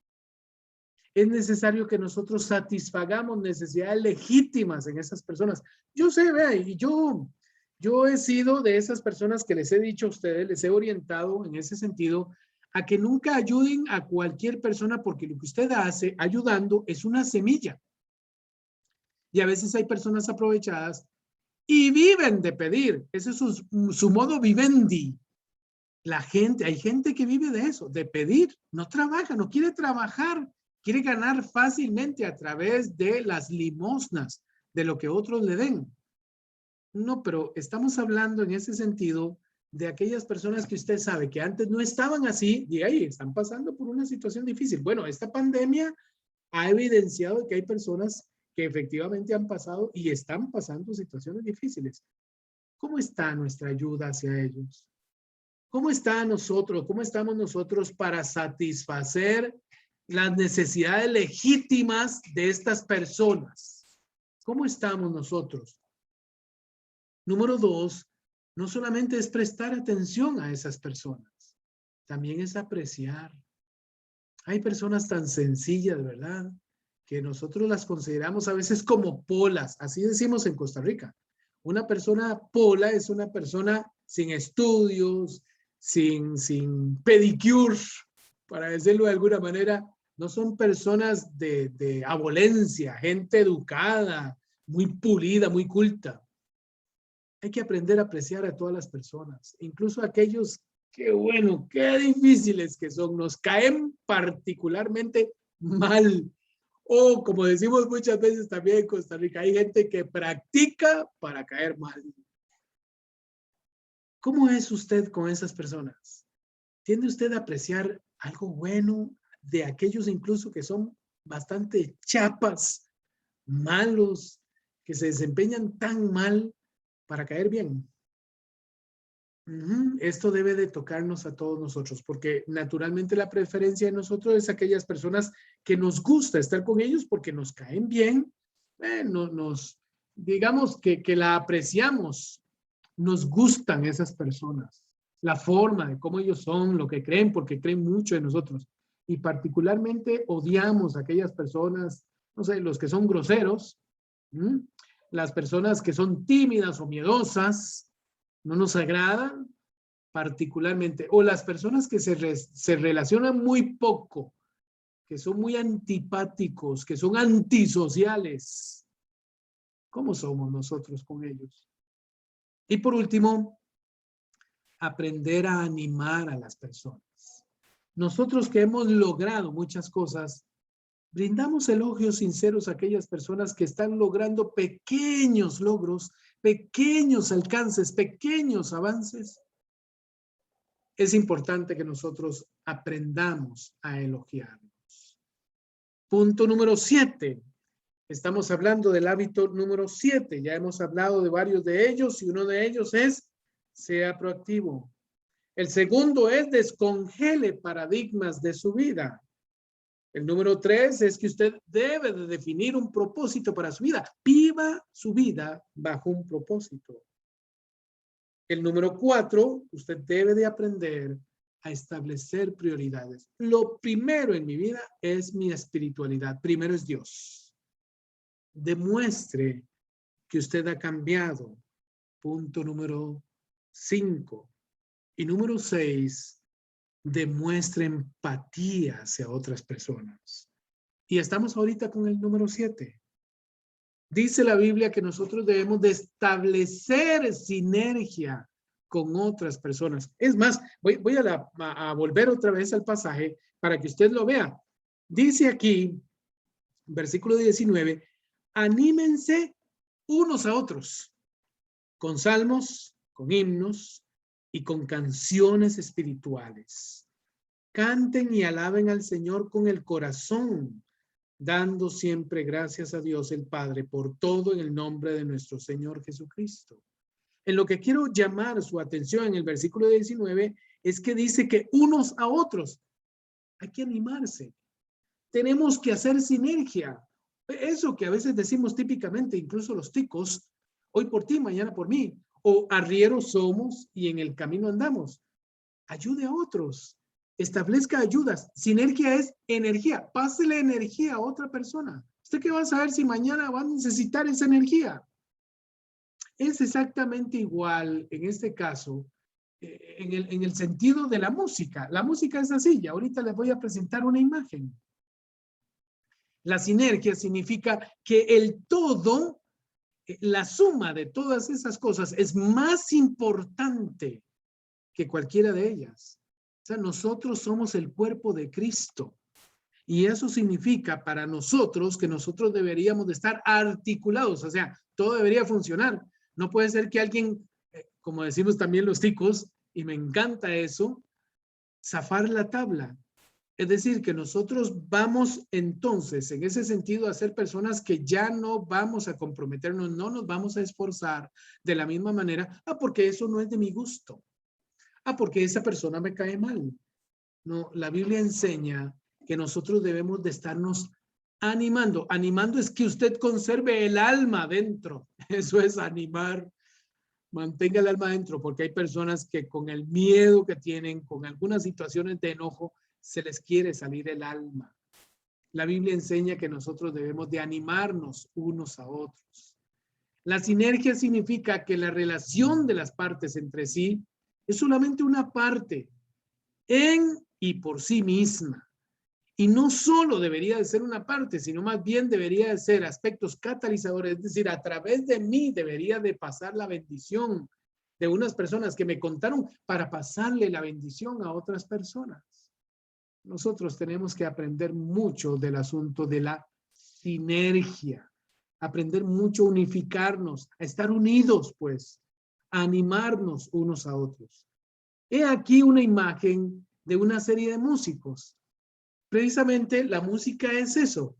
Es necesario que nosotros satisfagamos necesidades legítimas en esas personas. Yo sé, vea, y yo he sido de esas personas que les he dicho a ustedes, les he orientado en ese sentido, a que nunca ayuden a cualquier persona porque lo que usted hace ayudando es una semilla. Y a veces hay personas aprovechadas y viven de pedir. Ese es su modo vivendi. Hay gente que vive de eso, de pedir, no trabaja, no quiere trabajar, quiere ganar fácilmente a través de las limosnas, de lo que otros le den. No, pero estamos hablando en ese sentido de aquellas personas que usted sabe que antes no estaban así y ahí están pasando por una situación difícil. Bueno, esta pandemia ha evidenciado que hay personas que efectivamente han pasado y están pasando situaciones difíciles. ¿Cómo está nuestra ayuda hacia ellos? ¿Cómo estamos nosotros para satisfacer las necesidades legítimas de estas personas? ¿Cómo estamos nosotros? Número 2, no solamente es prestar atención a esas personas, también es apreciar. Hay personas tan sencillas, ¿verdad? Que nosotros las consideramos a veces como polas, así decimos en Costa Rica. Una persona pola es una persona sin estudios, sin pedicure, para decirlo de alguna manera. No son personas de abolencia, gente educada, muy pulida, muy culta. Hay que aprender a apreciar a todas las personas, incluso aquellos que, bueno, qué difíciles que son, nos caen particularmente mal. O como decimos muchas veces también en Costa Rica, hay gente que practica para caer mal. ¿Cómo es usted con esas personas? ¿Tiende usted a apreciar algo bueno de aquellos incluso que son bastante chapas, malos, que se desempeñan tan mal para caer bien? Esto debe de tocarnos a todos nosotros, porque naturalmente la preferencia de nosotros es aquellas personas que nos gusta estar con ellos porque nos caen bien, digamos que la apreciamos, nos gustan esas personas, la forma de cómo ellos son, lo que creen, porque creen mucho en nosotros. Y particularmente odiamos a aquellas personas, no sé, los que son groseros, las personas que son tímidas o miedosas, no nos agradan particularmente, o las personas que se relacionan muy poco, que son muy antipáticos, que son antisociales. ¿Cómo somos nosotros con ellos? Y por último, aprender a animar a las personas. Nosotros que hemos logrado muchas cosas, brindamos elogios sinceros a aquellas personas que están logrando pequeños logros, pequeños alcances, pequeños avances. Es importante que nosotros aprendamos a elogiarnos. Punto número 7. Estamos hablando del hábito número 7. Ya hemos hablado de varios de ellos y uno de ellos es sea proactivo. El segundo es descongele paradigmas de su vida. El número 3 es que usted debe de definir un propósito para su vida. Viva su vida bajo un propósito. El número 4, usted debe de aprender a establecer prioridades. Lo primero en mi vida es mi espiritualidad. Primero es Dios. Demuestre que usted ha cambiado. Punto número 5. Y número 6, demuestre empatía hacia otras personas. Y estamos ahorita con el número 7. Dice la Biblia que nosotros debemos de establecer sinergia con otras personas. Es más, voy a volver otra vez al pasaje para que usted lo vea. Dice aquí, versículo 19, anímense unos a otros con salmos, con himnos y con canciones espirituales. Canten y alaben al Señor con el corazón, dando siempre gracias a Dios el Padre por todo en el nombre de nuestro Señor Jesucristo. En lo que quiero llamar su atención en el versículo 19 es que dice que unos a otros hay que animarse. Tenemos que hacer sinergia. Eso que a veces decimos típicamente, incluso los ticos, hoy por ti, mañana por mí, o arrieros somos y en el camino andamos. Ayude a otros. Establezca ayudas. Sinergia es energía. Pásele energía a otra persona. ¿Usted qué va a saber si mañana va a necesitar esa energía? Es exactamente igual en este caso, en el sentido de la música. La música es así, y ahorita les voy a presentar una imagen. La sinergia significa que el todo, la suma de todas esas cosas es más importante que cualquiera de ellas. O sea, nosotros somos el cuerpo de Cristo. Y eso significa para nosotros que nosotros deberíamos de estar articulados. O sea, todo debería funcionar. No puede ser que alguien, como decimos también los ticos, y me encanta eso, zafar la tabla. Es decir, que nosotros vamos entonces, en ese sentido, a ser personas que ya no vamos a comprometernos, no nos vamos a esforzar de la misma manera. Porque eso no es de mi gusto. Porque esa persona me cae mal. No, la Biblia enseña que nosotros debemos de estarnos animando. Animando es que usted conserve el alma dentro. Eso es animar. Mantenga el alma dentro, porque hay personas que con el miedo que tienen, con algunas situaciones de enojo, se les quiere salir el alma. La Biblia enseña que nosotros debemos de animarnos unos a otros. La sinergia significa que la relación de las partes entre sí es solamente una parte en y por sí misma. Y no solo debería de ser una parte, sino más bien debería de ser aspectos catalizadores, es decir, a través de mí debería de pasar la bendición de unas personas que me contaron para pasarle la bendición a otras personas. Nosotros tenemos que aprender mucho del asunto de la sinergia, aprender mucho a unificarnos, a estar unidos, pues, a animarnos unos a otros. He aquí una imagen de una serie de músicos. Precisamente la música es eso,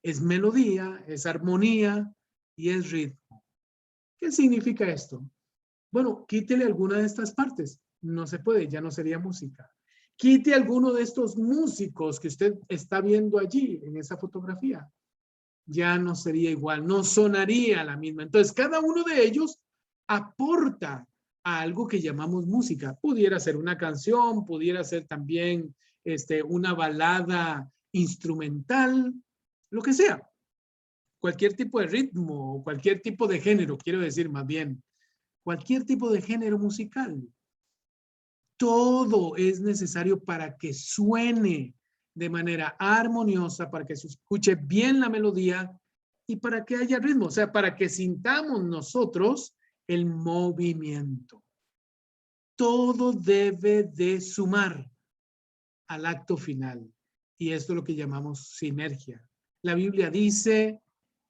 es melodía, es armonía y es ritmo. ¿Qué significa esto? Bueno, quítele alguna de estas partes. No se puede, ya no sería música. Quite alguno de estos músicos que usted está viendo allí en esa fotografía. Ya no sería igual, no sonaría la misma. Entonces, cada uno de ellos aporta a algo que llamamos música. Pudiera ser una canción, pudiera ser también una balada instrumental, lo que sea. Cualquier tipo de ritmo, cualquier tipo de género, quiero decir más bien, cualquier tipo de género musical. Todo es necesario para que suene de manera armoniosa, para que se escuche bien la melodía y para que haya ritmo, o sea, para que sintamos nosotros el movimiento. Todo debe de sumar al acto final. Y esto es lo que llamamos sinergia. La Biblia dice,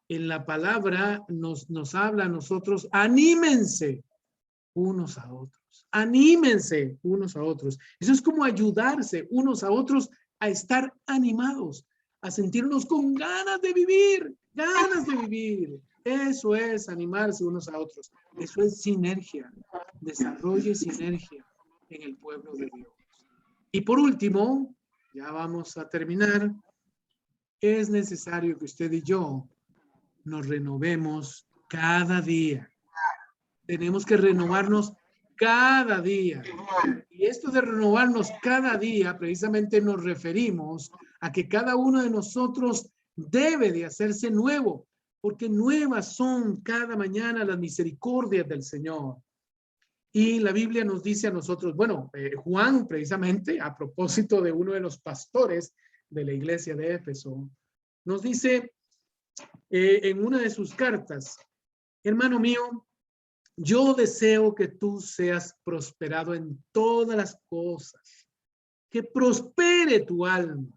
en la palabra nos habla a nosotros, anímense unos a otros. Anímense unos a otros. Eso es como ayudarse unos a otros a estar animados, a sentirnos con ganas de vivir, ganas de vivir. Eso es animarse unos a otros. Eso es sinergia. Desarrolle sinergia en el pueblo de Dios. Y por último, ya vamos a terminar, es necesario que usted y yo nos renovemos cada día. Tenemos que renovarnos cada día. Y esto de renovarnos cada día, precisamente nos referimos a que cada uno de nosotros debe de hacerse nuevo, porque nuevas son cada mañana las misericordias del Señor. Y la Biblia nos dice a nosotros, bueno, Juan precisamente, a propósito de uno de los pastores de la iglesia de Éfeso, nos dice en una de sus cartas, hermano mío, yo deseo que tú seas prosperado en todas las cosas, que prospere tu alma,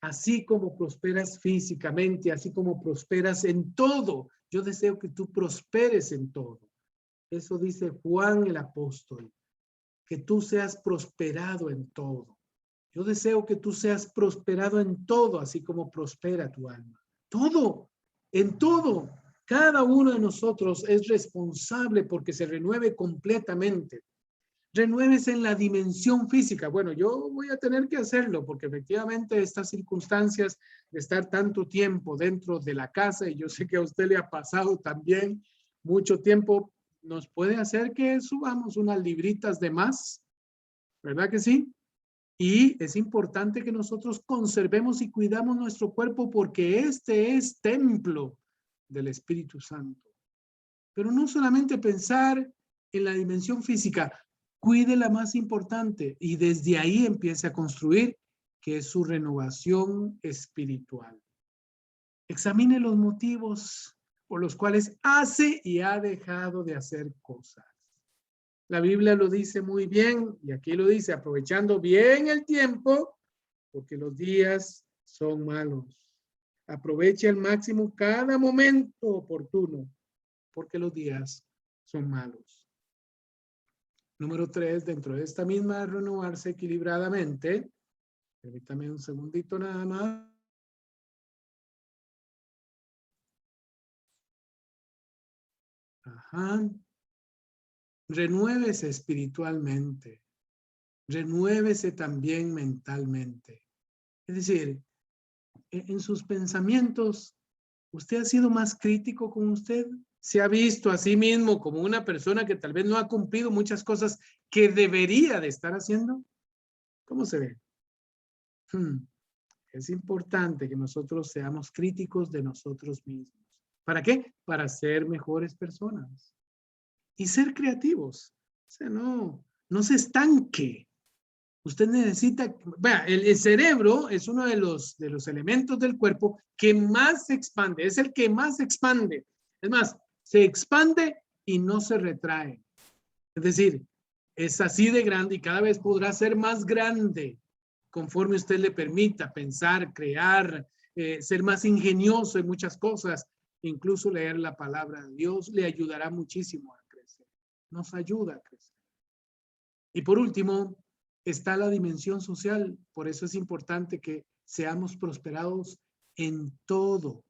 así como prosperas físicamente, así como prosperas en todo. Yo deseo que tú prosperes en todo. Eso dice Juan el apóstol, que tú seas prosperado en todo. Yo deseo que tú seas prosperado en todo, así como prospera tu alma. Todo, en todo. Cada uno de nosotros es responsable porque se renueve completamente. Renuévese en la dimensión física. Bueno, yo voy a tener que hacerlo porque efectivamente estas circunstancias de estar tanto tiempo dentro de la casa, y yo sé que a usted le ha pasado también mucho tiempo, nos puede hacer que subamos unas libritas de más, ¿verdad que sí? Y es importante que nosotros conservemos y cuidamos nuestro cuerpo porque este es templo del Espíritu Santo. Pero no solamente pensar en la dimensión física, cuide la más importante y desde ahí empiece a construir, que es su renovación espiritual. Examine los motivos por los cuales hace y ha dejado de hacer cosas. La Biblia lo dice muy bien, y aquí lo dice, aprovechando bien el tiempo, porque los días son malos. Aproveche al máximo cada momento oportuno, porque los días son malos. Número 3, dentro de esta misma renovarse equilibradamente, permítame un segundito nada más. Ajá. Renuévese espiritualmente. Renuévese también mentalmente. Es decir, en sus pensamientos, ¿usted ha sido más crítico con usted? ¿Se ha visto a sí mismo como una persona que tal vez no ha cumplido muchas cosas que debería de estar haciendo? ¿Cómo se ve? Es importante que nosotros seamos críticos de nosotros mismos. ¿Para qué? Para ser mejores personas y ser creativos. O sea, no se estanque. Usted necesita, vea, el cerebro es uno de los elementos del cuerpo que más se expande, es el que más se expande. Es más, se expande y no se retrae. Es decir, es así de grande y cada vez podrá ser más grande conforme usted le permita pensar, crear, ser más ingenioso en muchas cosas. Incluso leer la palabra de Dios le ayudará muchísimo a crecer. Nos ayuda a crecer. Y por último, está la dimensión social. Por eso es importante que seamos prosperados en todo.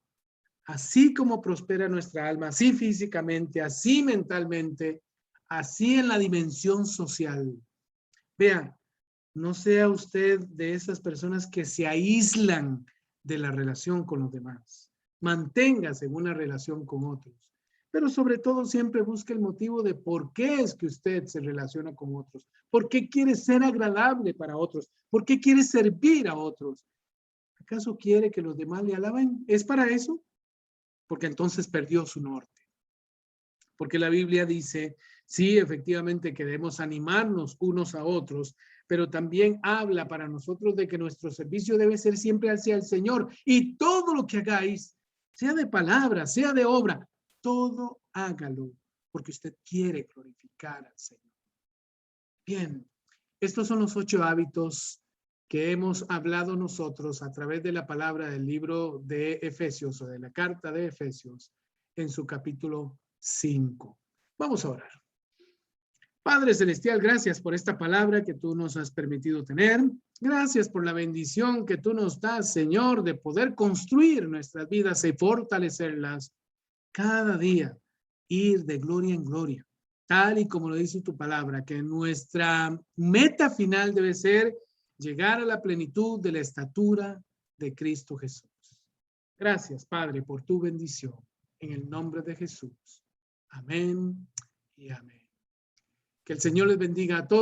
Así como prospera nuestra alma, así físicamente, así mentalmente, así en la dimensión social. Vean, no sea usted de esas personas que se aíslan de la relación con los demás. Manténgase en una relación con otros. Pero sobre todo siempre busque el motivo de por qué es que usted se relaciona con otros. ¿Por qué quiere ser agradable para otros? ¿Por qué quiere servir a otros? ¿Acaso quiere que los demás le alaben? ¿Es para eso? Porque entonces perdió su norte. Porque la Biblia dice, sí, efectivamente que debemos animarnos unos a otros, pero también habla para nosotros de que nuestro servicio debe ser siempre hacia el Señor. Y todo lo que hagáis, sea de palabra, sea de obra, todo hágalo, porque usted quiere glorificar al Señor. Bien, estos son los 8 hábitos que hemos hablado nosotros a través de la palabra del libro de Efesios o de la carta de Efesios en su capítulo 5. Vamos a orar. Padre Celestial, gracias por esta palabra que tú nos has permitido tener. Gracias por la bendición que tú nos das, Señor, de poder construir nuestras vidas y fortalecerlas cada día, ir de gloria en gloria, tal y como lo dice tu palabra, que nuestra meta final debe ser llegar a la plenitud de la estatura de Cristo Jesús. Gracias, Padre, por tu bendición. En el nombre de Jesús. Amén y amén. Que el Señor les bendiga a todos.